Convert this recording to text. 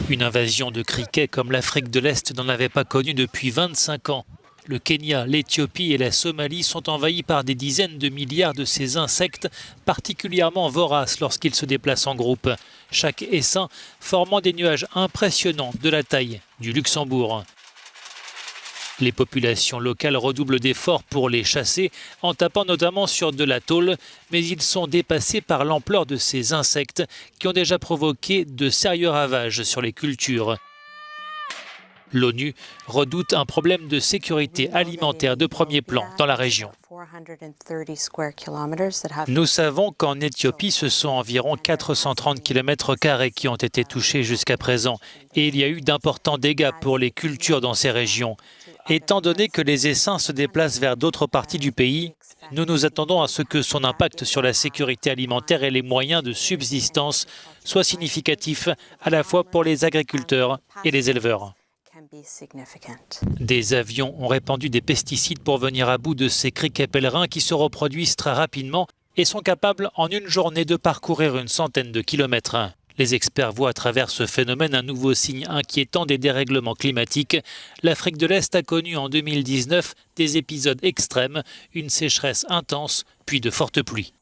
Une invasion de criquets comme l'Afrique de l'Est n'en avait pas connu depuis 25 ans. Le Kenya, l'Éthiopie et la Somalie sont envahis par des dizaines de milliards de ces insectes particulièrement voraces lorsqu'ils se déplacent en groupe. Chaque essaim formant des nuages impressionnants de la taille du Luxembourg. Les populations locales redoublent d'efforts pour les chasser, en tapant notamment sur de la tôle, mais ils sont dépassés par l'ampleur de ces insectes qui ont déjà provoqué de sérieux ravages sur les cultures. L'ONU redoute un problème de sécurité alimentaire de premier plan dans la région. Nous savons qu'en Éthiopie, ce sont environ 430 km² qui ont été touchés jusqu'à présent, et il y a eu d'importants dégâts pour les cultures dans ces régions. Étant donné que les essaims se déplacent vers d'autres parties du pays, nous nous attendons à ce que son impact sur la sécurité alimentaire et les moyens de subsistance soit significatif à la fois pour les agriculteurs et les éleveurs. Des avions ont répandu des pesticides pour venir à bout de ces criquets pèlerins qui se reproduisent très rapidement et sont capables en une journée de parcourir une centaine de kilomètres. Les experts voient à travers ce phénomène un nouveau signe inquiétant des dérèglements climatiques. L'Afrique de l'Est a connu en 2019 des épisodes extrêmes, une sécheresse intense, puis de fortes pluies.